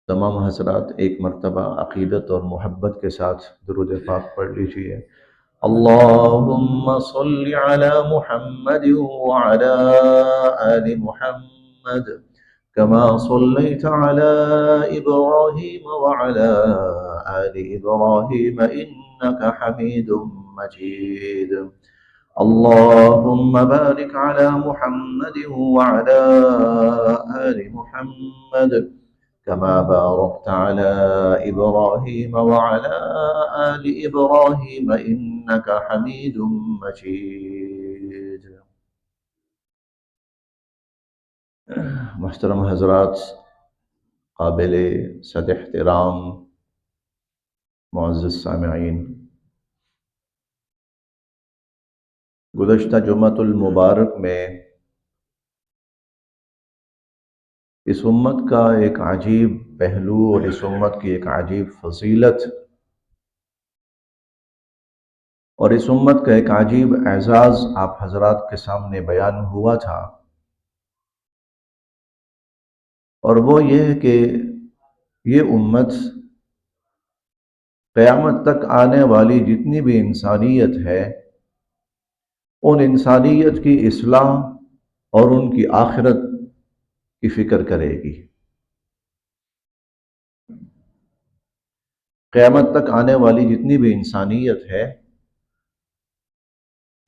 تمام حضرات ایک مرتبہ عقیدت اور محبت کے ساتھ درود پاک پڑھ لیجیے۔ اللہم صل علی محمد وعلی آل محمد كما صليت على إبراهيم وعلى آل إبراهيم إنك حميد مجيد اللهم بارك على محمد وعلى آل محمد كما باركت على إبراهيم وعلى آل إبراهيم إنك حميد مجيد۔ محترم حضرات، قابل صد احترام معزز سامعین، گزشتہ جمعۃ المبارک میں اس امت کا ایک عجیب پہلو اور اس امت کی ایک عجیب فضیلت اور اس امت کا ایک عجیب اعزاز آپ حضرات کے سامنے بیان ہوا تھا، اور وہ یہ ہے کہ یہ امت قیامت تک آنے والی جتنی بھی انسانیت ہے، ان انسانیت کی اصلاح اور ان کی آخرت کی فکر کرے گی۔ قیامت تک آنے والی جتنی بھی انسانیت ہے،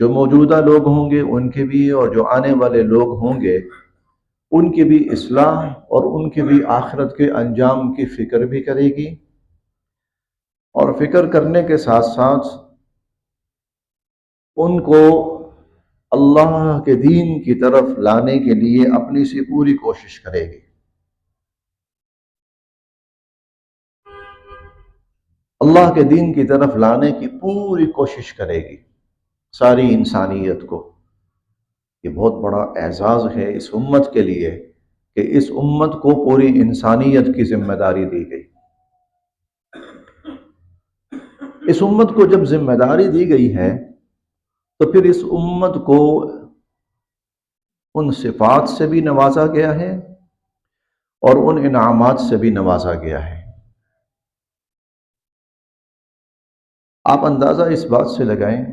جو موجودہ لوگ ہوں گے ان کے بھی اور جو آنے والے لوگ ہوں گے ان کی بھی اصلاح اور ان کی بھی آخرت کے انجام کی فکر بھی کرے گی، اور فکر کرنے کے ساتھ ساتھ ان کو اللہ کے دین کی طرف لانے کے لیے اپنی سی پوری کوشش کرے گی۔ اللہ کے دین کی طرف لانے کی پوری کوشش کرے گی ساری انسانیت کو۔ یہ بہت بڑا اعزاز ہے اس امت کے لیے کہ اس امت کو پوری انسانیت کی ذمہ داری دی گئی۔ اس امت کو جب ذمہ داری دی گئی ہے تو پھر اس امت کو ان صفات سے بھی نوازا گیا ہے اور ان انعامات سے بھی نوازا گیا ہے۔ آپ اندازہ اس بات سے لگائیں،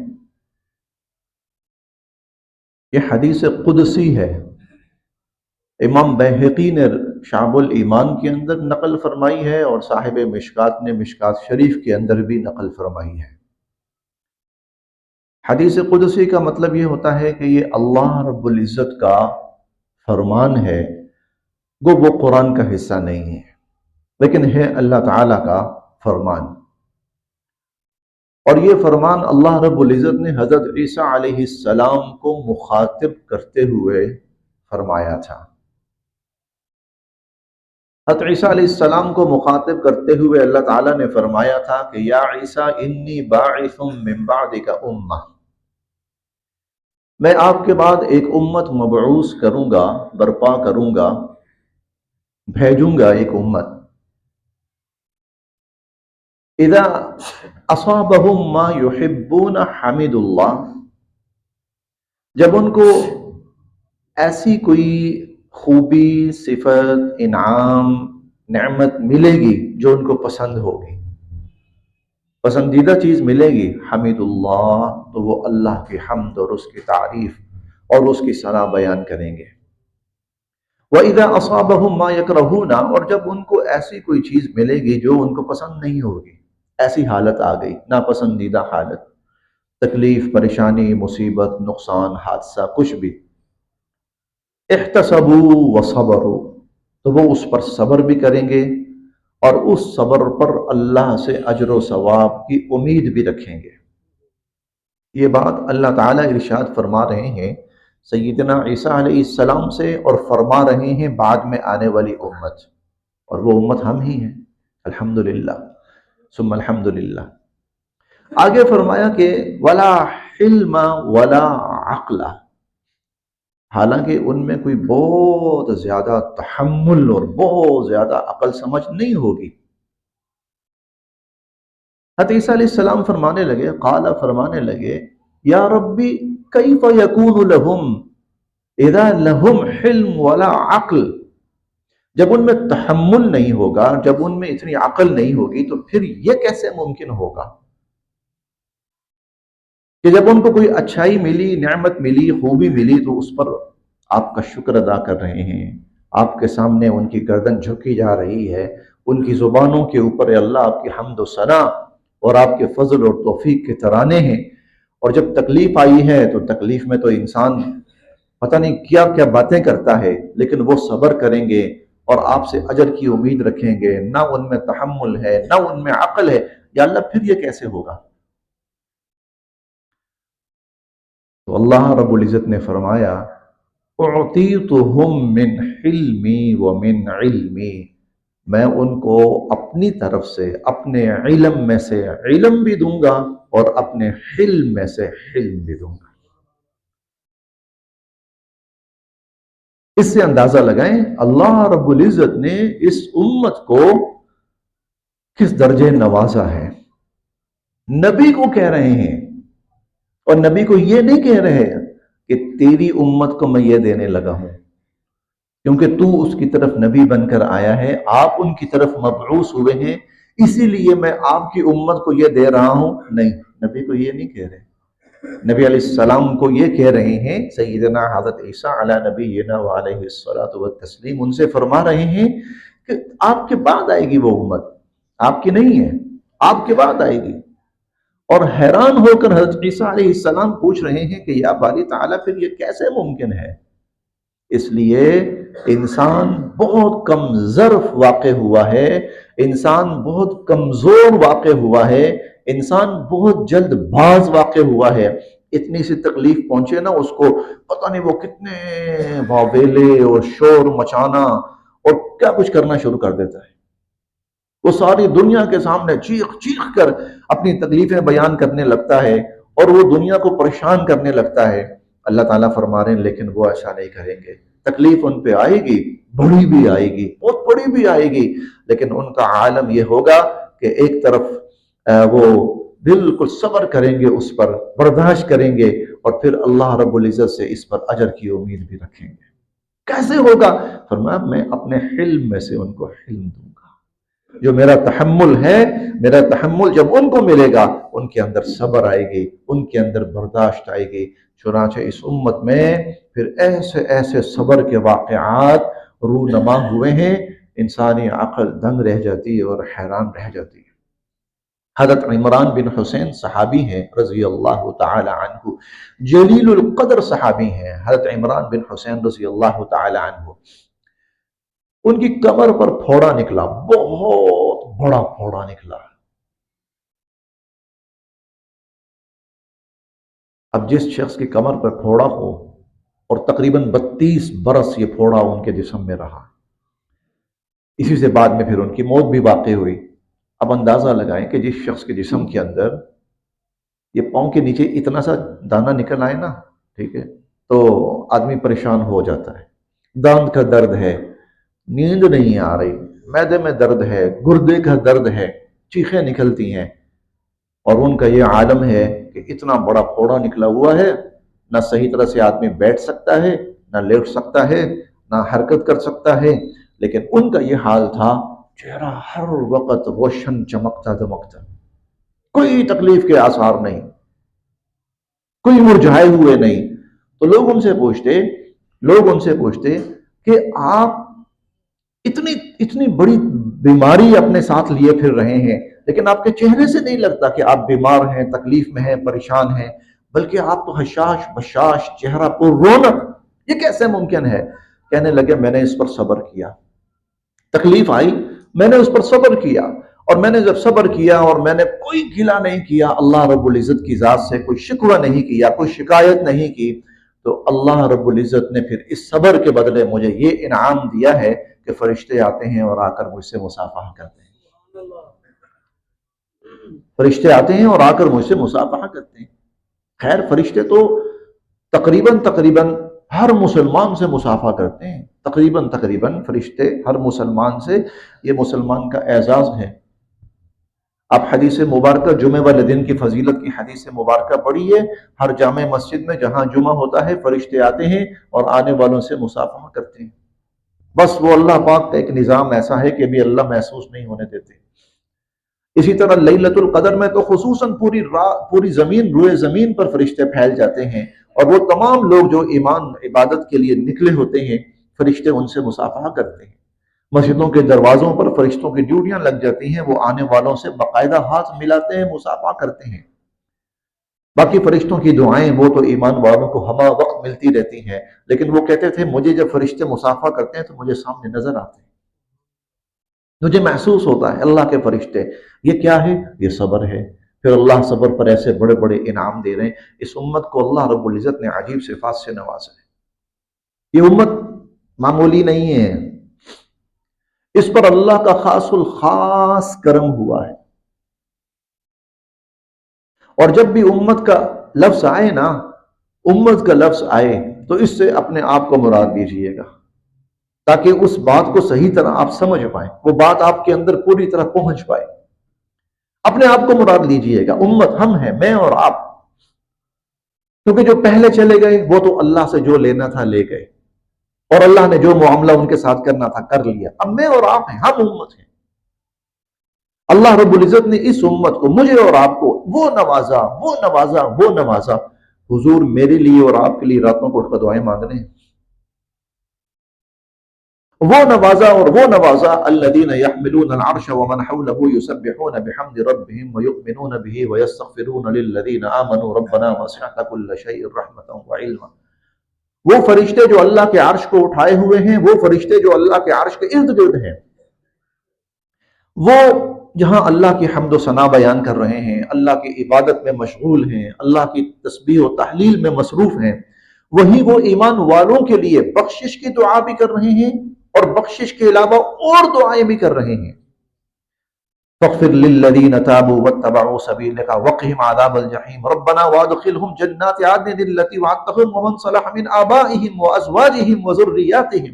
یہ حدیث قدسی ہے، امام بیہقی نے شعب الایمان کے اندر نقل فرمائی ہے اور صاحب مشکات نے مشکات شریف کے اندر بھی نقل فرمائی ہے۔ حدیث قدسی کا مطلب یہ ہوتا ہے کہ یہ اللہ رب العزت کا فرمان ہے، گو وہ قرآن کا حصہ نہیں ہے لیکن ہے اللہ تعالیٰ کا فرمان، اور یہ فرمان اللہ رب العزت نے حضرت عیسیٰ علیہ السلام کو مخاطب کرتے ہوئے فرمایا تھا۔ حضرت عیسیٰ علیہ السلام کو مخاطب کرتے ہوئے اللہ تعالیٰ نے فرمایا تھا کہ یا عیسیٰ انی باعث من بعدک امہ، میں آپ کے بعد ایک امت مبعوث کروں گا، برپا کروں گا، بھیجوں گا ایک امت۔ اذا اصابہم ما یحبون حمد اللہ، جب ان کو ایسی کوئی خوبی، صفت، انعام، نعمت ملے گی جو ان کو پسند ہوگی، پسندیدہ چیز ملے گی، حمد اللہ، تو وہ اللہ کی حمد اور اس کی تعریف اور اس کی ثنا بیان کریں گے۔ وَإِذَا أَصَابَهُم مَّا يَكْرَهُونَ، اور جب ان کو ایسی کوئی چیز ملے گی جو ان کو پسند نہیں ہوگی، ایسی حالت آ گئی، ناپسندیدہ حالت، تکلیف، پریشانی، مصیبت، نقصان، حادثہ، کچھ بھی، احتسبوا وصبروا، تو وہ اس پر صبر بھی کریں گے اور اس صبر پر اللہ سے اجر و ثواب کی امید بھی رکھیں گے۔ یہ بات اللہ تعالیٰ ارشاد فرما رہے ہیں سیدنا عیسیٰ علیہ السلام سے، اور فرما رہے ہیں بعد میں آنے والی امت، اور وہ امت ہم ہی ہیں، الحمدللہ ثم الحمدللہ۔ آگے فرمایا کہ ولا حلم ولا عقل، حالانکہ ان میں کوئی بہت زیادہ تحمل اور بہت زیادہ عقل سمجھ نہیں ہوگی۔ حضرت عیسیٰ علیہ السلام فرمانے لگے، قال، فرمانے لگے، یا ربی کیف یکون لہم اذا لہم حلم ولا عقل، جب ان میں تحمل نہیں ہوگا، جب ان میں اتنی عقل نہیں ہوگی، تو پھر یہ کیسے ممکن ہوگا کہ جب ان کو کوئی اچھائی ملی، نعمت ملی، خوبی ملی، تو اس پر آپ کا شکر ادا کر رہے ہیں، آپ کے سامنے ان کی گردن جھکی جا رہی ہے، ان کی زبانوں کے اوپر اے اللہ آپ کی حمد و ثنا اور آپ کے فضل اور توفیق کے ترانے ہیں۔ اور جب تکلیف آئی ہے تو تکلیف میں تو انسان پتہ نہیں کیا کیا باتیں کرتا ہے، لیکن وہ صبر کریں گے اور آپ سے اجر کی امید رکھیں گے، نہ ان میں تحمل ہے نہ ان میں عقل ہے، یا اللہ پھر یہ کیسے ہوگا؟ تو اللہ رب العزت نے فرمایا اعطیتہم من حلمی ومن علمی، میں ان کو اپنی طرف سے اپنے علم میں سے علم بھی دوں گا اور اپنے حلم میں سے حلم بھی دوں گا۔ اس سے اندازہ لگائیں اللہ رب العزت نے اس امت کو کس درجے نوازا ہے۔ نبی کو کہہ رہے ہیں، اور نبی کو یہ نہیں کہہ رہے کہ تیری امت کو میں یہ دینے لگا ہوں، کیونکہ تو اس کی طرف نبی بن کر آیا ہے، آپ ان کی طرف مبعوث ہوئے ہیں، اسی لیے میں آپ کی امت کو یہ دے رہا ہوں۔ نہیں، نبی کو یہ نہیں کہہ رہے۔ نبی علیہ السلام کو یہ کہہ رہے ہیں، سیدنا حضرت عیسیٰ علی نبینا وعلیہ الصلوۃ والتسلیم ان سے فرما رہے ہیں کہ آپ کے بعد آئے گی وہ امت، آپ کی نہیں ہے، آپ کے بعد آئے گی۔ اور حیران ہو کر حضرت عیسیٰ علیہ السلام پوچھ رہے ہیں کہ یا باری تعالیٰ پھر یہ کیسے ممکن ہے؟ اس لیے انسان بہت کم ظرف واقع ہوا ہے، انسان بہت کمزور واقع ہوا ہے، انسان بہت جلد باز واقع ہوا ہے۔ اتنی سی تکلیف پہنچے نا اس کو، پتہ نہیں وہ کتنے واویلے اور شور مچانا اور کیا کچھ کرنا شروع کر دیتا ہے۔ وہ ساری دنیا کے سامنے چیخ چیخ کر اپنی تکلیفیں بیان کرنے لگتا ہے اور وہ دنیا کو پریشان کرنے لگتا ہے۔ اللہ تعالیٰ فرما رہے ہیں لیکن وہ ایسا نہیں کریں گے، تکلیف ان پہ آئے گی، بڑی بھی آئے گی، بہت بڑی بھی آئے گی، لیکن ان کا عالم یہ ہوگا کہ ایک طرف وہ بالکل صبر کریں گے، اس پر برداشت کریں گے، اور پھر اللہ رب العزت سے اس پر اجر کی امید بھی رکھیں گے۔ کیسے ہوگا؟ فرمایا میں اپنے حلم میں سے ان کو حلم دوں گا، جو میرا تحمل ہے، میرا تحمل جب ان کو ملے گا، ان کے اندر صبر آئے گی، ان کے اندر برداشت آئے گی۔ چنانچہ اس امت میں پھر ایسے ایسے صبر کے واقعات رونما ہوئے ہیں، انسانی عقل دنگ رہ جاتی ہے اور حیران رہ جاتی ہے۔ حضرت عمران بن حسین صحابی ہیں رضی اللہ تعالی عنہ، جلیل القدر صحابی ہیں حضرت عمران بن حسین رضی اللہ تعالی عنہ۔ ان کی کمر پر پھوڑا نکلا، بہت بڑا پھوڑا نکلا۔ اب جس شخص کی کمر پر پھوڑا ہو اور تقریباً 32 برس یہ پھوڑا ان کے جسم میں رہا، اسی سے بعد میں پھر ان کی موت بھی واقع ہوئی۔ اب اندازہ لگائیں کہ جس شخص کے جسم کے اندر یہ پاؤں کے نیچے اتنا سا دانہ نکل آئے نا، ٹھیک ہے، تو آدمی پریشان ہو جاتا ہے۔ دانت کا درد ہے، نیند نہیں آ رہی، معدے میں درد ہے، گردے کا درد ہے، چیخیں نکلتی ہیں، اور ان کا یہ عالم ہے کہ اتنا بڑا پھوڑا نکلا ہوا ہے، نہ صحیح طرح سے آدمی بیٹھ سکتا ہے، نہ لیٹ سکتا ہے، نہ حرکت کر سکتا ہے، لیکن ان کا یہ حال تھا، چہرہ ہر وقت روشن چمکتا دمکتا، کوئی تکلیف کے آثار نہیں، کوئی مرجھائے ہوئے نہیں۔ تو لوگ ان سے پوچھتے کہ آپ اتنی بڑی بیماری اپنے ساتھ لیے پھر رہے ہیں، لیکن آپ کے چہرے سے نہیں لگتا کہ آپ بیمار ہیں، تکلیف میں ہیں، پریشان ہیں، بلکہ آپ تو حشاش بشاش، چہرہ پر رونق، یہ کیسے ممکن ہے؟ کہنے لگے میں نے اس پر صبر کیا، تکلیف آئی، میں نے اس پر صبر کیا، اور میں نے جب صبر کیا اور میں نے کوئی گلہ نہیں کیا اللہ رب العزت کی ذات سے، کوئی شکوہ نہیں کیا، کوئی شکایت نہیں کی، تو اللہ رب العزت نے پھر اس صبر کے بدلے مجھے یہ انعام دیا ہے کہ فرشتے آتے ہیں اور آ کر مجھ سے مصافحہ کرتے ہیں۔ فرشتے آتے ہیں اور آ کر مجھ سے مصافحہ کرتے ہیں۔ خیر، فرشتے تو تقریباً ہر مسلمان سے مصافحہ کرتے ہیں، تقریباً فرشتے ہر مسلمان سے، یہ مسلمان کا اعزاز ہے۔ آپ حدیث مبارکہ جمعہ والے دن کی فضیلت کی حدیث مبارکہ پڑھیے، ہر جامع مسجد میں جہاں جمعہ ہوتا ہے فرشتے آتے ہیں اور آنے والوں سے مصافحہ کرتے ہیں۔ بس وہ اللہ پاک کا ایک نظام ایسا ہے کہ ابھی اللہ محسوس نہیں ہونے دیتے۔ اسی طرح لیلۃ القدر میں تو خصوصاً پوری رات، پوری زمین، روئے زمین پر فرشتے پھیل جاتے ہیں، اور وہ تمام لوگ جو ایمان عبادت کے لیے نکلے ہوتے ہیں، فرشتے ان سے مصافحہ کرتے ہیں۔ مسجدوں کے دروازوں پر فرشتوں کی ڈیوٹیاں لگ جاتی ہیں، وہ آنے والوں سے باقاعدہ ہاتھ ملاتے ہیں، مصافحہ کرتے ہیں۔ باقی فرشتوں کی دعائیں وہ تو ایمان والوں کو ہمہ وقت ملتی رہتی ہیں، لیکن وہ کہتے تھے مجھے جب فرشتے مصافحہ کرتے ہیں تو مجھے سامنے نظر آتے ہیں، مجھے محسوس ہوتا ہے اللہ کے فرشتے۔ یہ کیا ہے؟ یہ صبر ہے۔ پھر اللہ صبر پر ایسے بڑے بڑے انعام دے رہے ہیں۔ اس امت کو اللہ رب العزت نے عجیب صفات سے نوازا ہے۔ یہ امت معمولی نہیں ہے، اس پر اللہ کا خاص الخاص کرم ہوا ہے۔ اور جب بھی امت کا لفظ آئے نا، امت کا لفظ آئے تو اس سے اپنے آپ کو مراد دیجئے گا، تاکہ اس بات کو صحیح طرح آپ سمجھ پائیں، وہ بات آپ کے اندر پوری طرح پہنچ پائے۔ اپنے آپ کو مراد لیجئے گا، امت ہم ہیں، میں اور آپ، کیونکہ جو پہلے چلے گئے وہ تو اللہ سے جو لینا تھا لے گئے، اور اللہ نے جو معاملہ ان کے ساتھ کرنا تھا کر لیا۔ اب میں اور آپ ہیں، ہم امت ہیں۔ اللہ رب العزت نے اس امت کو، مجھے اور آپ کو وہ نوازا، وہ نوازا، وہ نوازا۔ حضور میرے لیے اور آپ کے لیے راتوں کو اٹھ کر دعائیں مانگ رہے ہیں، وہ نوازا اور وہ نوازا۔ الذین یحملون العرش ومن حولہ یسبحون بحمد ربهم ویؤمنون به ویستغفرون للذین آمنوا ربنا وسعت کل شیء رحمتا وعلما۔ وہ فرشتے جو اللہ کے عرش کو اٹھائے ہوئے ہیں، وہ فرشتے جو اللہ کے عرش کے ارد گرد ہیں، وہ جہاں اللہ کی حمد و ثنا بیان کر رہے ہیں، اللہ کی عبادت میں مشغول ہیں، اللہ کی تسبیح و تحلیل میں مصروف ہیں، وہیں وہ ایمان والوں کے لیے بخشش کی دعا بھی کر رہے ہیں، اور بخشش کے علاوہ اور دعائیں بھی کر رہے ہیں۔ فاغفر للذین تابوا واتبعوا سبیلک وقہم عذاب الجحیم ربنا وادخلہم جنات عدن التی وعدتہم ومن صلح من آبائہم وازواجہم وذریاتہم۔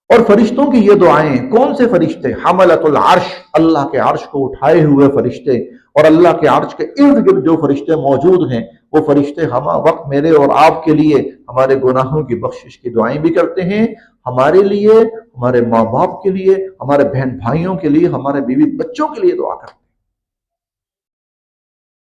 اور فرشتوں کی یہ دعائیں، کون سے فرشتے؟ حملۃ العرش، اللہ کے عرش کو اٹھائے ہوئے فرشتے، اور اللہ کے عرش کے ارد گرد جو فرشتے موجود ہیں، وہ فرشتے ہمہ وقت میرے اور آپ کے لیے ہمارے گناہوں کی بخشش کی دعائیں بھی کرتے ہیں، ہمارے لیے، ہمارے ماں باپ کے لیے، ہمارے بہن بھائیوں کے لیے، ہمارے بیوی بچوں کے لیے دعا کرتے ہیں۔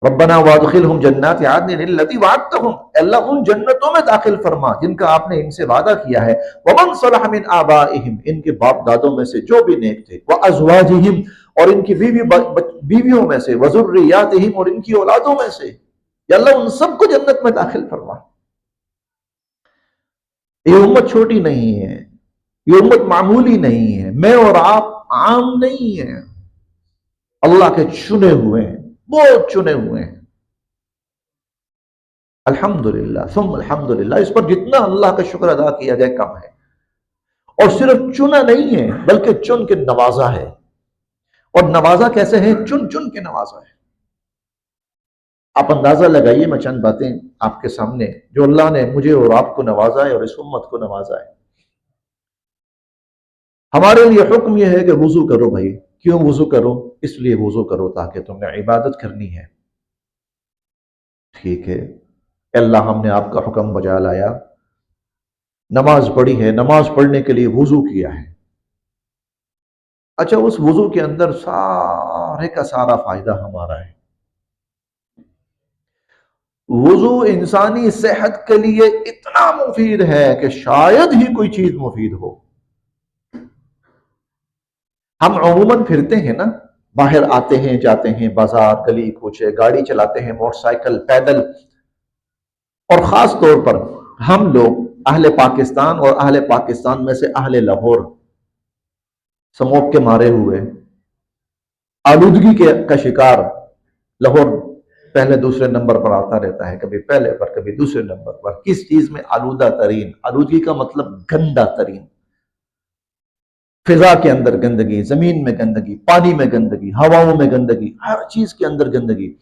ربنا وادخلہم جنات عدن التی وعدتہم، اللہ ان جنتوں میں داخل فرما جن کا آپ نے ان سے وعدہ کیا ہے۔ ومن صلح من آبائہم، ان کے باپ دادوں میں سے جو بھی نیک تھے، وازواجہم، اور ان کی بیویوں میں سے، وذریاتہم، اور ان کی اولادوں میں سے، یا اللہ ان سب کو جنت میں داخل فرما۔ یہ امت چھوٹی نہیں ہے، یہ امت معمولی نہیں ہے، میں اور آپ عام نہیں ہیں، اللہ کے چنے ہوئے ہیں، بہت چنے ہوئے ہیں۔ الحمدللہ ثم الحمدللہ، اس پر جتنا اللہ کا شکر ادا کیا جائے کم ہے۔ اور صرف چنا نہیں ہے بلکہ چن کے نوازا ہے۔ اور نوازا کیسے ہے؟ چن چن کے نوازا ہے۔ آپ اندازہ لگائیے، میں چند باتیں آپ کے سامنے جو اللہ نے مجھے اور آپ کو نوازا ہے اور اس امت کو نوازا ہے۔ ہمارے لیے حکم یہ ہے کہ وضو کرو بھائی۔ کیوں وضو کرو؟ اس لیے وضو کرو تاکہ تم نے عبادت کرنی ہے۔ ٹھیک ہے، اللہ ہم نے آپ کا حکم بجا لایا، نماز پڑھی ہے، نماز پڑھنے کے لیے وضو کیا ہے۔ اچھا، اس وضو کے اندر سارے کا سارا فائدہ ہمارا ہے۔ وضو انسانی صحت کے لیے اتنا مفید ہے کہ شاید ہی کوئی چیز مفید ہو۔ ہم عموماً پھرتے ہیں نا، باہر آتے ہیں جاتے ہیں، بازار، گلی کوچے، گاڑی چلاتے ہیں، موٹر سائیکل، پیدل، اور خاص طور پر ہم لوگ اہل پاکستان اور اہل پاکستان میں سے اہل لاہور، سموک کے مارے ہوئے، آلودگی کا شکار۔ لاہور پہلے دوسرے نمبر پر آتا رہتا ہے، کبھی پہلے پر کبھی دوسرے نمبر پر۔ کس چیز میں آلودہ ترین؟ آلودگی کا مطلب گندا ترین۔ فضا کے اندر گندگی، زمین میں گندگی، پانی میں گندگی، ہواؤں میں گندگی، ہر چیز کے اندر گندگی۔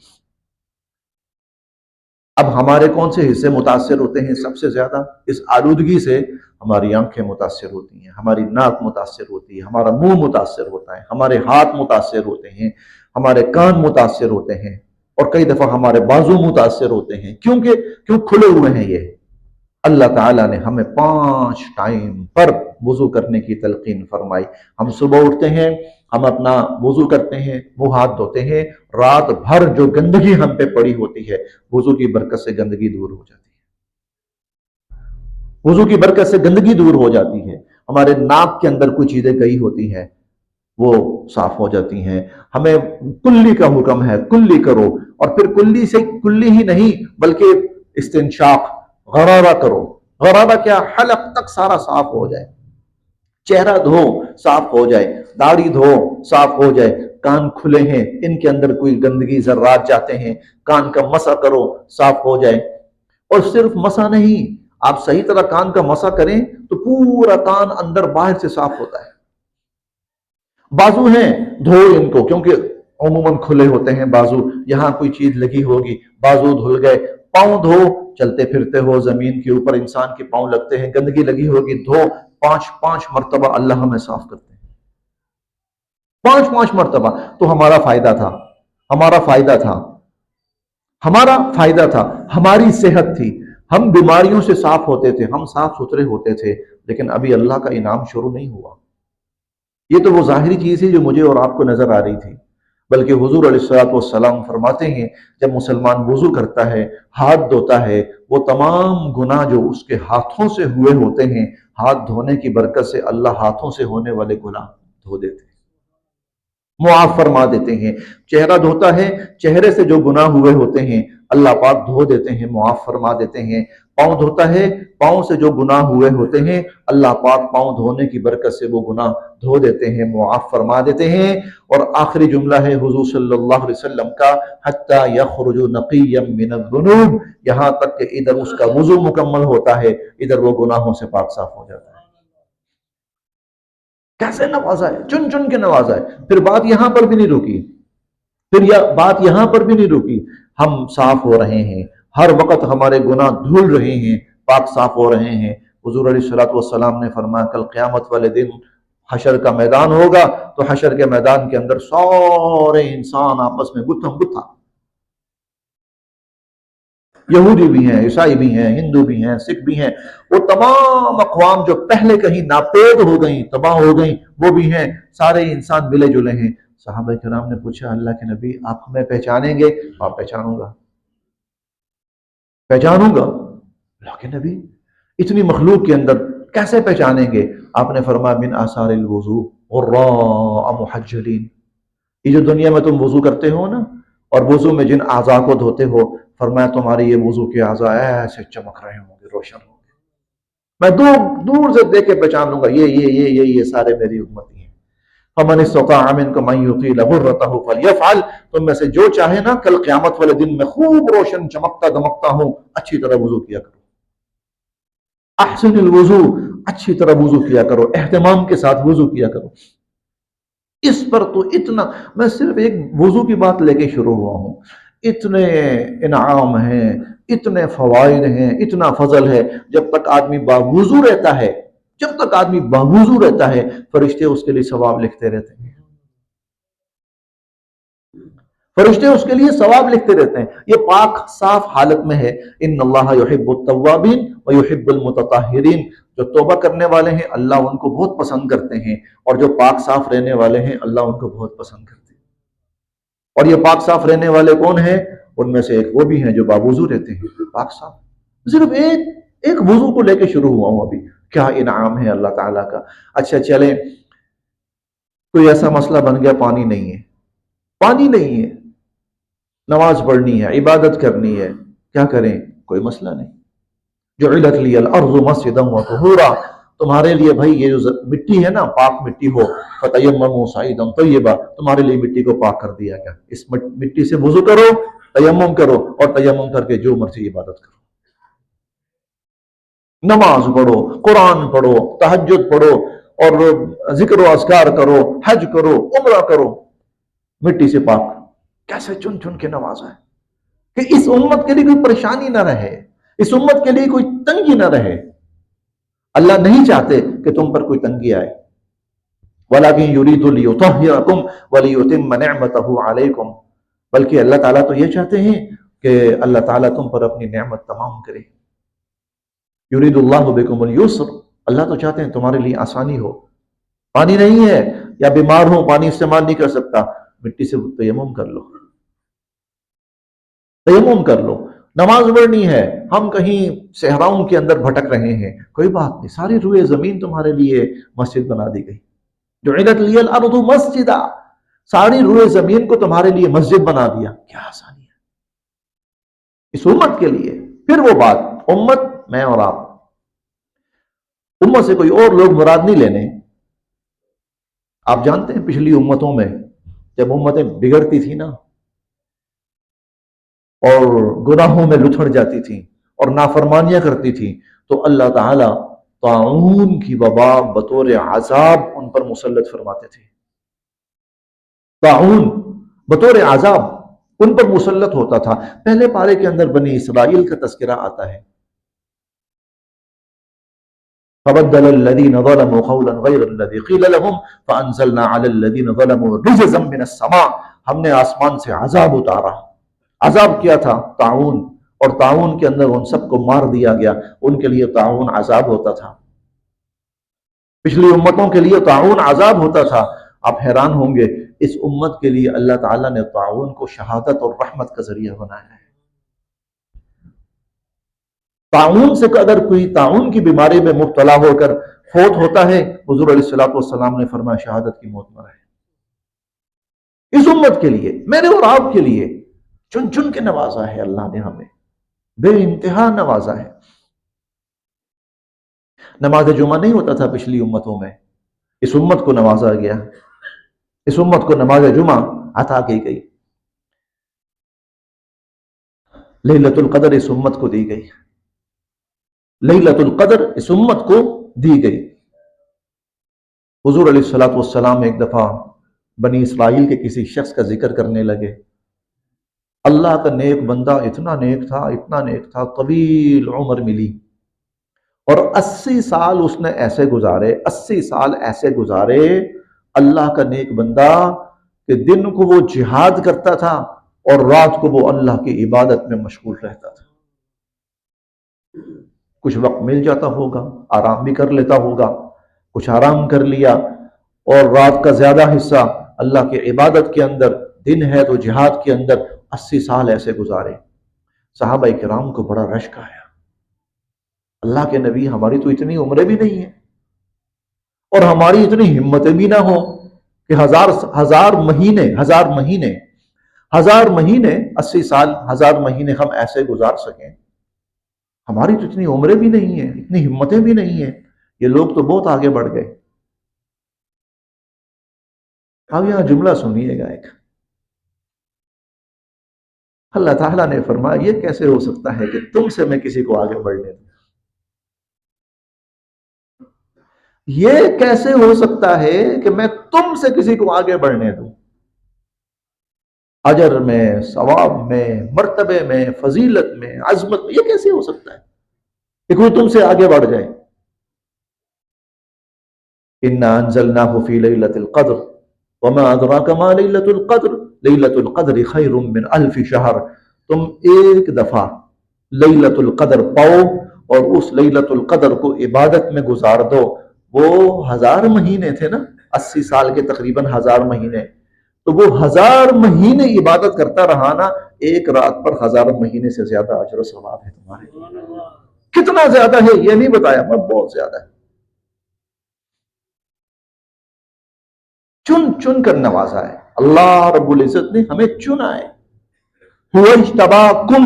اب ہمارے کون سے حصے متاثر ہوتے ہیں سب سے زیادہ اس آلودگی سے؟ ہماری آنکھیں متاثر ہوتی ہیں، ہماری ناک متاثر ہوتی ہے، ہمارا منہ متاثر ہوتا ہے، ہمارے ہاتھ متاثر ہوتے ہیں، ہمارے کان متاثر ہوتے ہیں، اور کئی دفعہ ہمارے بازو متاثر ہوتے ہیں۔ کیوں کھلے ہوئے ہیں یہ؟ اللہ تعالیٰ نے ہمیں 5 ٹائم پر وضو کرنے کی تلقین فرمائی. ہم صبح اٹھتے ہیں، ہم اپنا وضو کرتے ہیں، منہ ہاتھ دھوتے ہیں، رات بھر جو گندگی ہم پہ پڑی ہوتی ہے وضو کی برکت سے گندگی دور ہو جاتی ہے، وضو کی برکت سے گندگی دور ہو جاتی ہے. ہمارے ناک کے اندر کوئی چیزیں گئی ہوتی ہیں وہ صاف ہو جاتی ہیں. ہمیں کلی کا حکم ہے، کلی کرو، اور پھر کلی سے کلی ہی نہیں بلکہ استنشاق، غرارہ کرو. غرارہ کیا؟ حلق تک سارا صاف ہو جائے، چہرہ دھو صاف ہو جائے، داڑھی دھو صاف ہو جائے. کان کھلے ہیں، ان کے اندر کوئی گندگی ذرات جاتے ہیں، کان کا مسح کرو صاف ہو جائے. اور صرف مسح نہیں، آپ صحیح طرح کان کا مسح کریں تو پورا کان اندر باہر سے صاف ہوتا ہے. بازو ہیں، دھو ان کو، کیونکہ عموماً کھلے ہوتے ہیں بازو، یہاں کوئی چیز لگی ہوگی، بازو دھل گئے. پاؤں دھو، چلتے پھرتے ہو زمین کے اوپر انسان کے پاؤں لگتے ہیں، گندگی لگی ہوگی، دھو. 5 مرتبہ اللہ ہمیں صاف کرتے ہیں، 5 مرتبہ. تو ہمارا فائدہ تھا، ہمارا فائدہ تھا، ہمارا فائدہ تھا، ہماری صحت تھی. ہم بیماریوں سے صاف ہوتے تھے، ہم صاف ستھرے ہوتے تھے. لیکن ابھی اللہ کا انعام شروع نہیں ہوا. یہ تو وہ ظاہری چیز ہے جو مجھے اور آپ کو نظر آ رہی تھی. بلکہ حضور علیہ الصلوۃ والسلام فرماتے ہیں جب مسلمان وضو کرتا ہے، ہاتھ دھوتا ہے، وہ تمام گناہ جو اس کے ہاتھوں سے ہوئے ہوتے ہیں، ہاتھ دھونے کی برکت سے اللہ ہاتھوں سے ہونے والے گناہ دھو دیتے ہیں، معاف فرما دیتے ہیں. چہرہ دھوتا ہے، چہرے سے جو گناہ ہوئے ہوتے ہیں اللہ پاک دھو دیتے ہیں، معاف فرما دیتے ہیں. پاؤں دھوتا ہے، پاؤں سے جو گناہ ہوئے ہوتے ہیں اللہ پاک پاؤں دھونے کی برکت سے وہ گناہ دھو دیتے ہیں، معاف فرما دیتے ہیں. اور آخری جملہ ہے حضور صلی اللہ علیہ وسلم کا، حتی یخرج نقیا من الذنوب، یہاں تک کہ ادھر اس کا وضو مکمل ہوتا ہے، ادھر وہ گناہوں سے پاک صاف ہو جاتا ہے. کیسے نوازا ہے، چن چن کے نوازا ہے. پھر بات یہاں پر بھی نہیں رکی، پھر یہ بات یہاں پر بھی نہیں رکی. ہم صاف ہو رہے ہیں، ہر وقت ہمارے گناہ دھل رہے ہیں، پاک صاف ہو رہے ہیں. حضور علیہ الصلوۃ والسلام نے فرمایا کل قیامت والے دن حشر کا میدان ہوگا تو حشر کے میدان کے اندر سارے انسان آپس میں گتھم گتھا، یہودی بھی ہیں، عیسائی بھی ہیں، ہندو بھی ہیں، سکھ بھی ہیں، وہ تمام اقوام جو پہلے کہیں ناپید ہو گئیں، تباہ ہو گئیں، وہ بھی ہیں، سارے انسان ملے جلے ہیں. صحابہ کرام نے پوچھا اللہ کے نبی آپ ہمیں پہچانیں گے؟ آپ پہچانوں گا، پہچانوں گا. اللہ کے نبی اتنی مخلوق کے اندر کیسے پہچانیں گے؟ آپ نے فرمایا من آثار الوضوء غراء محجلین، یہ جو دنیا میں تم وضو کرتے ہو نا، اور وضو میں جن اعضاء کو دھوتے ہو، فرمایا تمہارے یہ وضو کے اعضاء ایسے چمک رہے ہوں گے، روشن ہوں گے، میں دور دور سے دیکھ کے پہچان لوں گا یہ سارے میری امتی ہیں. فمن استطاع منکم ان یطیل غرته فلیفعل، تم میں سے جو چاہے نا کل قیامت والے دن میں خوب روشن چمکتا دمکتا ہوں، اچھی طرح وضو کیا کرو. احسن الوضو، اچھی طرح وضو کیا کرو، اہتمام کے ساتھ وضو کیا کرو. اس پر تو اتنا، میں صرف ایک وضو کی بات لے کے شروع ہوا ہوں، اتنے انعام ہیں، اتنے فوائد ہیں، اتنا فضل ہے. جب تک آدمی باوضو رہتا ہے، جب تک آدمی باوضو رہتا ہے فرشتے اس کے لیے ثواب لکھتے رہتے ہیں، فرشتے اس کے لیے ثواب لکھتے رہتے ہیں. یہ پاک صاف حالت میں ہے. ان اللہ یحب التوابین ویحب المتطہرین، جو توبہ کرنے والے ہیں اللہ ان کو بہت پسند کرتے ہیں، اور جو پاک صاف رہنے والے ہیں اللہ ان کو بہت پسند کرتے ہیں. اور یہ پاک صاف رہنے والے کون ہیں؟ ان میں سے ایک وہ بھی ہیں جو باوضو رہتے ہیں پاک صاف. صرف ایک وضو کو لے کے شروع ہوا ہوں ابھی، کیا انعام ہے اللہ تعالیٰ کا. اچھا چلیں، کوئی ایسا مسئلہ بن گیا پانی نہیں ہے، پانی نہیں ہے، نماز پڑھنی ہے، عبادت کرنی ہے، کیا کریں؟ کوئی مسئلہ نہیں. جعلت لی الارض مسجدا وطہورا، تمہارے لیے بھائی یہ جو مٹی ہے نا، پاک مٹی ہو، فتیمموا صعیدا طیبا، تمہارے لیے مٹی کو پاک کر دیا گیا. اس مٹی سے وضو کرو، تیمم کرو، اور تیمم کر کے جو مرضی عبادت کرو، نماز پڑھو، قرآن پڑھو، تہجد پڑھو، اور ذکر و اذکار کرو، حج کرو، عمرہ کرو، مٹی سے پاک. کیسے چن چن کے نوازا ہے کہ اس امت کے لیے کوئی پریشانی نہ رہے، اس امت کے لیے کوئی تنگی نہ رہے. اللہ نہیں چاہتے کہ تم پر کوئی تنگی آئے. وَلَكِنْ يُرِيدُ لِيُطَهِّرَكُمْ وَلِيُتِمَّ نِعْمَتَهُ عَلَيْكُمْ، بلکہ اللہ تعالیٰ تو یہ چاہتے ہیں کہ اللہ تعالیٰ تم پر اپنی نعمت تمام کرے. یرید اللہ بکم اليسر، اللہ تو چاہتے ہیں تمہارے لیے آسانی ہو. پانی نہیں ہے یا بیمار ہو، پانی استعمال نہیں کر سکتا، مٹی سے تیمم کر لو، تیمم کر لو. نماز پڑھنی ہے، ہم کہیں صحراؤں کے اندر بھٹک رہے ہیں، کوئی بات نہیں، ساری روئے زمین تمہارے لیے مسجد بنا دی گئی. جعلت لی الارض مسجدا، ساری روئے زمین کو تمہارے لیے مسجد بنا دیا. کیا آسانی ہے اس امت کے لیے. پھر وہ بات، امت میں اور آپ، امت سے کوئی اور لوگ مراد نہیں لینے. آپ جانتے ہیں پچھلی امتوں میں جب امتیں بگڑتی تھی نا اور گناہوں میں لتھڑ جاتی تھیں اور نافرمانیاں کرتی تھیں، تو اللہ تعالی طاعون کی وبا بطور عذاب ان پر مسلط فرماتے تھے. طاعون بطور عذاب ان پر مسلط ہوتا تھا. پہلے پارے کے اندر بنی اسرائیل کا تذکرہ آتا ہے. فبدل الذين ظلموا قولا غير الذي قيل لهم فانزلنا على الذين ظلموا رجزا من السماء، ہم نے آسمان سے عذاب اتارا. عذاب کیا تھا؟ طاعون. اور طاعون کے اندر ان سب کو مار دیا گیا. ان کے لیے طاعون عذاب ہوتا تھا، پچھلی امتوں کے لیے طاعون عذاب ہوتا تھا. آپ حیران ہوں گے اس امت کے لیے اللہ تعالیٰ نے طاعون کو شہادت اور رحمت کا ذریعہ بنایا ہے. طاعون سے اگر کوئی طاعون کی بیماری میں مبتلا ہو کر فوت ہوتا ہے، حضور علیہ الصلوۃ والسلام نے فرمایا شہادت کی موت مرا ہے. اس امت کے لیے، میرے اور آپ کے لیے چن چن کے نوازا ہے اللہ نے، ہمیں بے انتہا نوازا ہے. نماز جمعہ نہیں ہوتا تھا پچھلی امتوں میں، اس امت کو نوازا گیا، اس امت کو نماز جمعہ عطا کی گئی. لیلۃ القدر اس امت کو دی گئی، لیلۃ القدر اس امت کو دی گئی. حضور علیہ الصلوۃ والسلام ایک دفعہ بنی اسرائیل کے کسی شخص کا ذکر کرنے لگے. اللہ کا نیک بندہ، اتنا نیک تھا، اتنا نیک تھا، طویل عمر ملی، اور 80 سال اس نے ایسے گزارے، 80 سال ایسے گزارے اللہ کا نیک بندہ کہ دن کو وہ جہاد کرتا تھا اور رات کو وہ اللہ کی عبادت میں مشغول رہتا تھا. کچھ وقت مل جاتا ہوگا، آرام بھی کر لیتا ہوگا، کچھ آرام کر لیا، اور رات کا زیادہ حصہ اللہ کی عبادت کے اندر، دن ہے تو جہاد کے اندر. 80 سال ایسے گزارے. صحابہ کرام کو بڑا رشک آیا، اللہ کے نبی ہماری تو اتنی عمریں بھی نہیں ہیں اور ہماری اتنی ہمتیں بھی نہ ہوں کہ ہزار مہینے 80 سال 1000 مہینے ہم ایسے گزار سکیں. ہماری تو اتنی عمریں بھی نہیں ہیں، اتنی ہمتیں بھی نہیں ہیں، یہ لوگ تو بہت آگے بڑھ گئے. اب یہاں جملہ سنیے گا ایک، اللہ تعالیٰ نے فرمایا یہ کیسے ہو سکتا ہے کہ تم سے میں کسی کو آگے بڑھنے دوں؟ یہ کیسے ہو سکتا ہے کہ میں تم سے کسی کو آگے بڑھنے دوں؟ اجر میں، ثواب میں، مرتبے میں، فضیلت میں، عظمت میں، یہ کیسے ہو سکتا ہے کہ کوئی تم سے آگے بڑھ جائے؟ انا انزلناہ فی لیلۃ القدر وما ادراک ما لیلۃ القدر لیلۃ القدر خیر من الف شہر. تم ایک دفعہ لیلۃ القدر پاؤ اور اس لیلۃ القدر کو عبادت میں گزار دو. وہ 1000 مہینے تھے نا، 80 سال کے تقریباً 1000 مہینے، تو وہ 1000 مہینے عبادت کرتا رہا نا، ایک رات پر 1000 مہینے سے زیادہ اجر و ثواب ہے تمہارے لیے. کتنا زیادہ ہے یہ نہیں بتایا، میں بہت زیادہ ہے. چن چن کر نوازا ہے اللہ رب العزت نے، ہمیں چنا ہے. هو اجتباکم،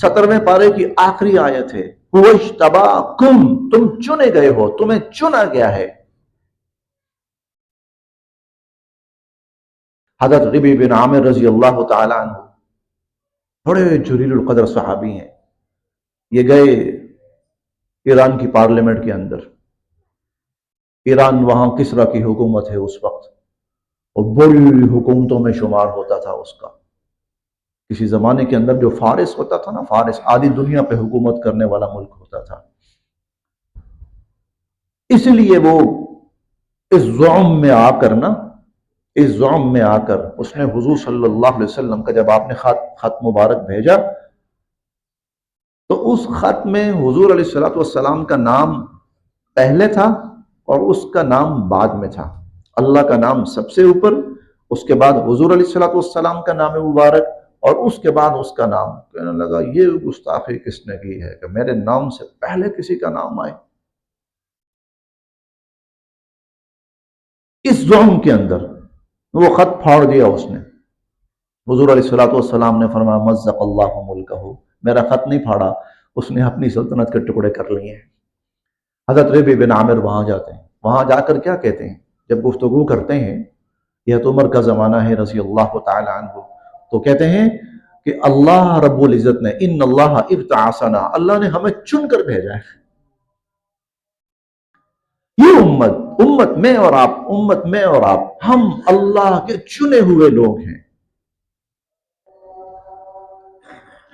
17ویں پارے کی آخری آیت ہے. هو اجتباکم، تم چنے گئے ہو، تمہیں چنا گیا ہے. حضرت ربیع بن عامر رضی اللہ تعالی عنہ بڑے جلیل القدر صحابی ہیں. یہ گئے ایران کی پارلیمنٹ کے اندر. ایران وہاں کسرا کی حکومت ہے اس وقت، اور بڑی حکومتوں میں شمار ہوتا تھا اس کا. کسی زمانے کے اندر جو فارس ہوتا تھا نا، فارس آدھی دنیا پہ حکومت کرنے والا ملک ہوتا تھا. اس لیے وہ اس زعم میں آ کر نا، اس زعم میں آ کر اس نے حضور صلی اللہ علیہ وسلم کا جب آپ نے خط مبارک بھیجا تو اس خط میں حضور علیہ الصلوۃ والسلام کا نام پہلے تھا اور اس کا نام بعد میں تھا۔ اللہ کا نام سب سے اوپر، اس کے بعد حضور علیہ الصلوۃ والسلام کا نام مبارک، اور اس کے بعد اس کا نام۔ کہنے لگا یہ گستاخی کس نے کی ہے کہ میرے نام سے پہلے کسی کا نام آئے؟ اس ظلم کے اندر وہ خط پھاڑ دیا اس نے۔ حضور علیہ الصلوۃ والسلام نے فرمایا مزق اللہ ملکہ، میرا خط نہیں پھاڑا، اس نے اپنی سلطنت کے ٹکڑے کر لیے ہیں۔ حضرت ربی بن عامر وہاں جاتے ہیں، وہاں جا کر کیا کہتے ہیں جب گفتگو کرتے ہیں؟ یہ تو عمر کا زمانہ ہے رضی اللہ تعالی عنہ، تو کہتے ہیں کہ اللہ رب العزت نے ان اللہ ابتعثنا، اللہ نے ہمیں چن کر بھیجا ہے۔ یہ امت میں اور آپ، امت میں اور آپ، ہم اللہ کے چنے ہوئے لوگ ہیں،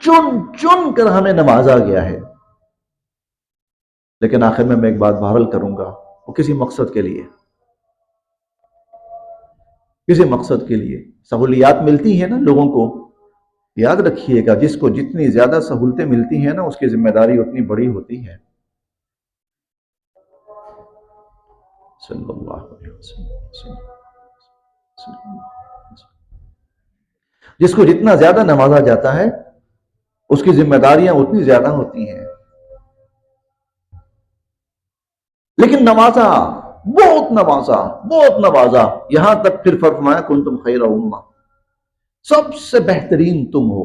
چن چن کر ہمیں نوازا گیا ہے۔ لیکن آخر میں ایک بات بہرحال کروں گا، وہ کسی مقصد کے لیے، کسی مقصد کے لیے سہولیات ملتی ہیں نا لوگوں کو، یاد رکھیے گا جس کو جتنی زیادہ سہولتیں ملتی ہیں نا اس کی ذمہ داری اتنی بڑی ہوتی ہے۔ صلی اللہ علیہ وسلم۔ جس کو جتنا زیادہ نوازا جاتا ہے اس کی ذمہ داریاں اتنی زیادہ ہوتی ہیں، لیکن نوازا، بہت نوازا، یہاں تک پھر فرمایا کنتم خیر امہ، سب سے بہترین تم ہو،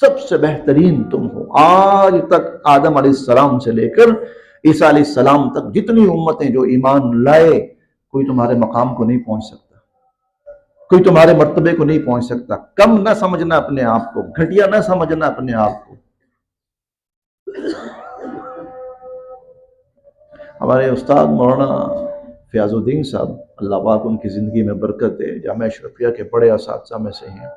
سب سے بہترین تم ہو۔ آج تک آدم علیہ السلام سے لے کر عیسیٰ علیہ السلام تک جتنی امتیں جو ایمان لائے، کوئی تمہارے مقام کو نہیں پہنچ سکتا، کوئی تمہارے مرتبے کو نہیں پہنچ سکتا۔ کم نہ سمجھنا اپنے آپ کو، گھٹیا نہ سمجھنا اپنے آپ کو۔ ہمارے استاد مولانا فیاض الدین صاحب، اللہ پاک ان کی زندگی میں برکت دے، جامعہ اشرفیہ کے بڑے اساتذہ میں سے ہیں۔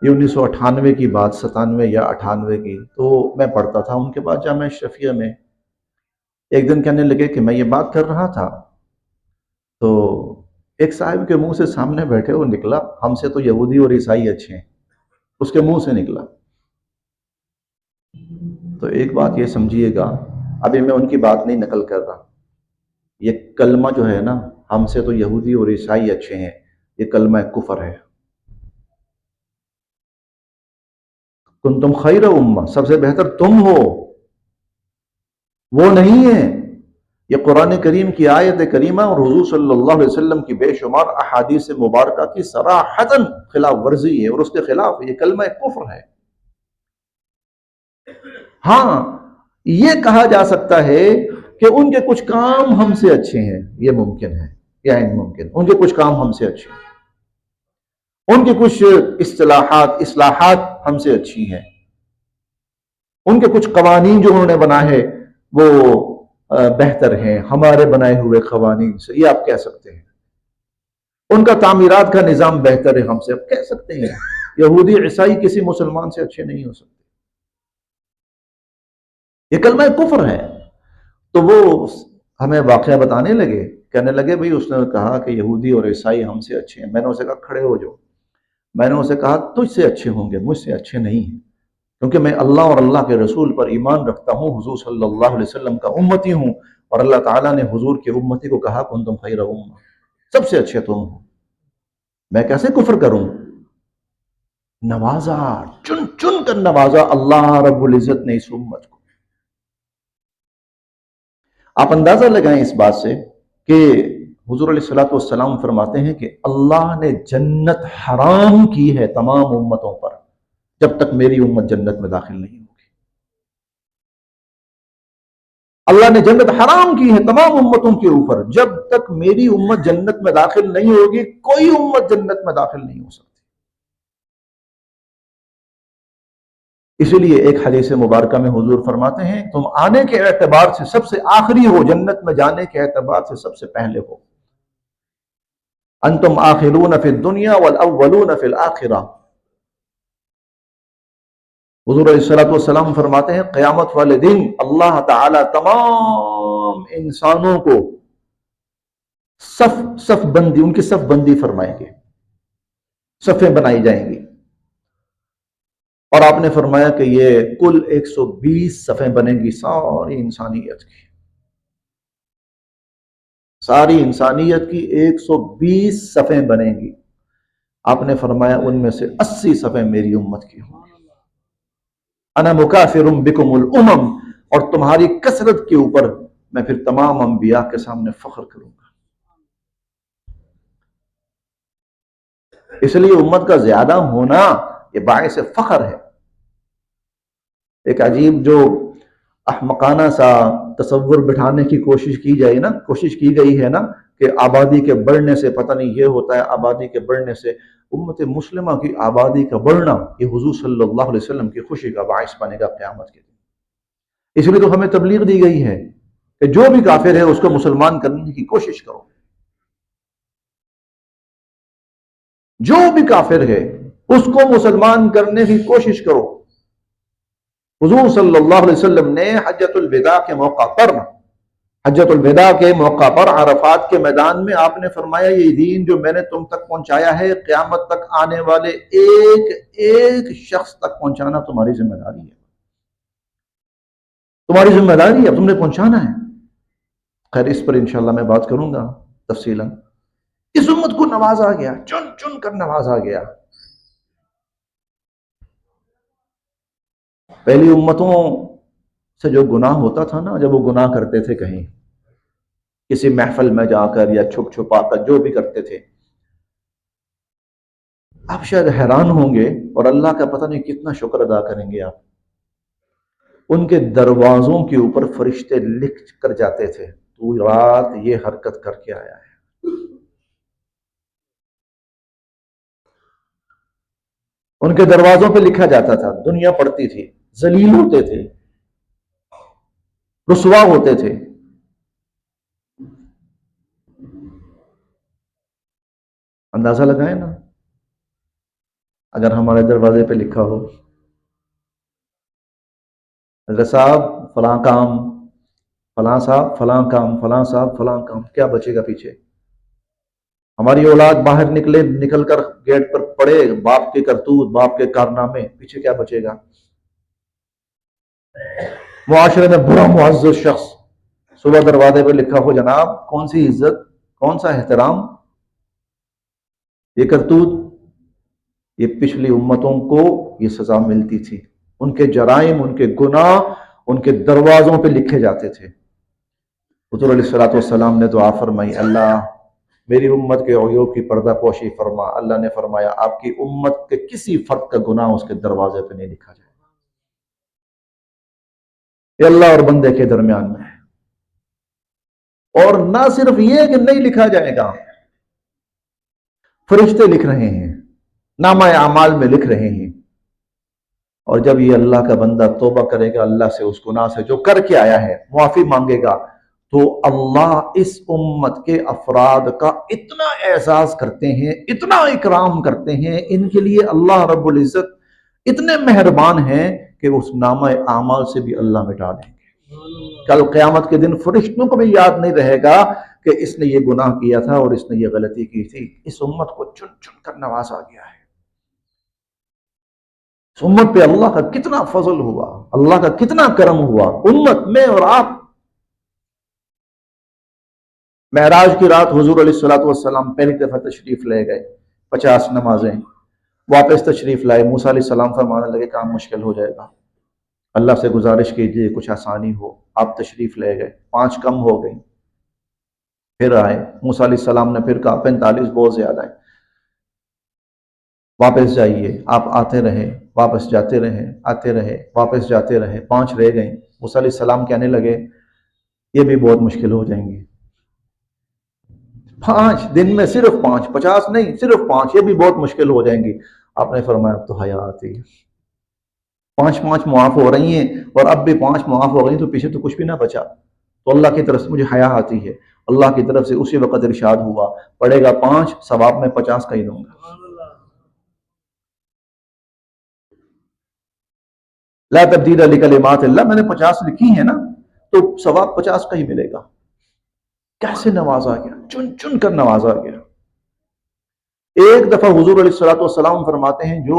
یہ 1998 کی بات، 97 یا 98 کی، تو میں پڑھتا تھا ان کے بعد جامعہ اشرفیہ میں۔ ایک دن کہنے لگے کہ میں یہ بات کر رہا تھا تو ایک صاحب کے منہ سے سامنے بیٹھے وہ نکلا، ہم سے تو یہودی اور عیسائی اچھے ہیں، اس کے منہ سے نکلا۔ تو ایک بات یہ سمجھیے گا، ابھی میں ان کی بات نہیں نقل کر رہا، یہ کلمہ جو ہے نا ہم سے تو یہودی اور عیسائی اچھے ہیں، یہ کلمہ کفر ہے۔ کنتم خیر امہ، سب سے بہتر تم ہو، وہ نہیں ہے۔ یہ قرآن کریم کی آیت کریمہ اور حضور صلی اللہ علیہ وسلم کی بے شمار احادیث مبارکہ کی صراحتاً خلاف ورزی ہے، اور اس کے خلاف یہ کلمہ کفر ہے۔ ہاں یہ کہا جا سکتا ہے کہ ان کے کچھ کام ہم سے اچھے ہیں، یہ ممکن ہے یا ممکن، ان کے کچھ کام ہم سے اچھے ہیں، ان کے کچھ اصلاحات ہم سے اچھی ہیں، ان کے کچھ قوانین جو انہوں نے بنائے ہیں وہ بہتر ہیں ہمارے بنائے ہوئے قوانین سے، یہ آپ کہہ سکتے ہیں۔ ان کا تعمیرات کا نظام بہتر ہے ہم سے، آپ کہہ سکتے ہیں۔ یہودی عیسائی کسی مسلمان سے اچھے نہیں ہو سکتے، یہ کلمہ کفر ہے۔ تو وہ ہمیں واقعہ بتانے لگے، کہنے لگے بھئی اس نے کہا کہ یہودی اور عیسائی ہم سے اچھے ہیں۔ میں نے اسے کہا کھڑے ہو جاؤ، میں نے اسے کہا تجھ سے اچھے ہوں گے، مجھ سے اچھے نہیں ہیں، کیونکہ میں اللہ اور اللہ کے رسول پر ایمان رکھتا ہوں، حضور صلی اللہ علیہ وسلم کا امتی ہوں، اور اللہ تعالیٰ نے حضور کی امتی کو کہا کنتم خیر امہ، سب سے اچھے تم ہو، میں کیسے کفر کروں؟ نوازا، چن چن کر نوازا اللہ رب العزت نے اس امت کو۔ آپ اندازہ لگائیں اس بات سے کہ حضور علیہ الصلوۃ والسلام فرماتے ہیں کہ اللہ نے جنت حرام کی ہے تمام امتوں پر جب تک میری امت جنت میں داخل نہیں ہوگی۔ اللہ نے جنت حرام کی ہے تمام امتوں کے اوپر، جب تک میری امت جنت میں داخل نہیں ہوگی کوئی امت جنت میں داخل نہیں ہو سکتی۔ اسی لیے ایک حدیث مبارکہ میں حضور فرماتے ہیں تم آنے کے اعتبار سے سب سے آخری ہو، جنت میں جانے کے اعتبار سے سب سے پہلے ہو۔ انتم آخرون فی الدنیا والاولون فی الاخرہ۔ حضور علیہ الصلوۃ والسلام فرماتے ہیں قیامت والے دن اللہ تعالی تمام انسانوں کو صف بندی، ان کی صف بندی فرمائیں گے، صفیں بنائی جائیں گی، اور آپ نے فرمایا کہ یہ کل 120 صفیں بنیں گی ساری انسانیت کی، ساری انسانیت کی 120 صفیں بنیں گی۔ آپ نے فرمایا ان میں سے 80 صفیں میری امت کی ہوں گی۔ انا مکافر بکم الامم، اور تمہاری کثرت کے اوپر میں پھر تمام انبیاء کے سامنے فخر کروں گا۔ اس لیے امت کا زیادہ ہونا یہ باعث فخر ہے۔ ایک عجیب جو احمقانہ سا تصور بٹھانے کی کوشش کی جائے نا، کوشش کی گئی ہے نا، کہ آبادی کے بڑھنے سے پتہ نہیں یہ ہوتا ہے، آبادی کے بڑھنے سے امت مسلمہ کی آبادی کا بڑھنا یہ حضور صلی اللہ علیہ وسلم کی خوشی کا باعث بنے گا قیامت کے دن۔ اس لیے تو ہمیں تبلیغ دی گئی ہے کہ جو بھی کافر ہے اس کو مسلمان کرنے کی کوشش کرو، جو بھی کافر ہے اس کو مسلمان کرنے کی کوشش کرو۔ حضور صلی اللہ علیہ وسلم نے حجۃ الوداع کے موقع پر، حجۃ الوداع کے موقع پر عرفات کے میدان میں آپ نے فرمایا یہ دین جو میں نے تم تک پہنچایا ہے قیامت تک آنے والے ایک ایک شخص تک پہنچانا تمہاری ذمہ داری ہے، تمہاری ذمہ داری ہے، تم نے پہنچانا ہے۔ خیر اس پر انشاءاللہ میں بات کروں گا تفصیلا۔ اس امت کو نوازا گیا، چن چن کر نوازا گیا۔ پہلی امتوں سے جو گناہ ہوتا تھا نا، جب وہ گناہ کرتے تھے کہیں کسی محفل میں جا کر یا چھپ چھپا کر جو بھی کرتے تھے، آپ شاید حیران ہوں گے اور اللہ کا پتہ نہیں کتنا شکر ادا کریں گے آپ، ان کے دروازوں کے اوپر فرشتے لکھ کر جاتے تھے تو رات یہ حرکت کر کے آیا ہے۔ ان کے دروازوں پہ لکھا جاتا تھا، دنیا پڑتی تھی، ذلیل ہوتے تھے، رسوا ہوتے تھے۔ اندازہ لگائیں نا، اگر ہمارے دروازے پہ لکھا ہو حضرت صاحب فلاں کام، فلاں صاحب فلاں کام، فلاں صاحب فلاں کام، کیا بچے گا پیچھے؟ ہماری اولاد باہر نکل کر گیٹ پر پڑے، باپ کے کرتوت، باپ کے کارنامے، پیچھے کیا بچے گا؟ معاشرے میں برا معزز شخص، صبح دروازے پہ لکھا ہو جناب کون سی عزت، کون سا احترام، یہ کرتوت، یہ پچھلی امتوں کو یہ سزا ملتی تھی، ان کے جرائم، ان کے گناہ ان کے دروازوں پہ لکھے جاتے تھے۔ حضور علیہ الصلوۃ والسلام نے دعا فرمائی، اللہ میری امت کے عیوب کی پردہ پوشی فرما۔ اللہ نے فرمایا آپ کی امت کے کسی فرد کا گناہ اس کے دروازے پہ نہیں لکھا جائے گا، یہ اللہ اور بندے کے درمیان میں ہے۔ اور نہ صرف یہ کہ نہیں لکھا جائے گا، فرشتے لکھ رہے ہیں، نامہ اعمال میں لکھ رہے ہیں، اور جب یہ اللہ کا بندہ توبہ کرے گا اللہ سے اس گناہ سے جو کر کے آیا ہے، معافی مانگے گا، تو اللہ اس امت کے افراد کا اتنا اعزاز کرتے ہیں، اتنا اکرام کرتے ہیں، ان کے لیے اللہ رب العزت اتنے مہربان ہیں کہ اس نامہ اعمال سے بھی اللہ مٹا دیں گے۔ کل قیامت کے دن فرشتوں کو بھی یاد نہیں رہے گا کہ اس نے یہ گناہ کیا تھا اور اس نے یہ غلطی کی تھی۔ اس امت کو چن چن کر نوازا گیا ہے۔ اس امت پہ اللہ کا کتنا فضل ہوا، اللہ کا کتنا کرم ہوا۔ امت میں اور آپ، معراج کی رات حضور علیہ الصلوۃ والسلام پہلی دفعہ تشریف لے گئے، 50 نمازیں، واپس تشریف لائے۔ موسیٰ علیہ السلام فرمانے لگے کام مشکل ہو جائے گا، اللہ سے گزارش کیجیے کچھ آسانی ہو۔ آپ تشریف لے گئے، 5 کم ہو گئی، پھر آئے۔ موسیٰ علیہ السلام نے پھر کہا 45 بہت زیادہ ہے، واپس جائیے۔ آپ آتے رہے، واپس جاتے رہے، آتے رہے، واپس جاتے رہے، 5 رہ گئیں۔ موسیٰ علیہ السلام کہنے لگے یہ بھی بہت مشکل ہو جائیں گی، 5 دن میں صرف 5، 50 نہیں، صرف 5، یہ بھی بہت مشکل ہو جائیں گی۔ آپ نے فرمایا اب تو حیا آتی ہے، 5 معاف ہو رہی ہیں اور اب بھی 5 معاف ہو گئی تو پیچھے تو کچھ بھی نہ بچا، تو اللہ کی طرف سے مجھے حیا آتی ہے۔ اللہ کی طرف سے اسی وقت ارشاد ہوا پڑے گا 5، ثواب میں 50 کا ہی دوں گا۔ لا تبدیل لکلمات اللہ، میں نے 50 لکھی ہیں نا تو ثواب 50 کا ہی ملے گا۔ کیسے نوازا گیا، چن چن کر نوازا گیا۔ ایک دفعہ حضور علیہ الصلوۃ والسلام فرماتے ہیں جو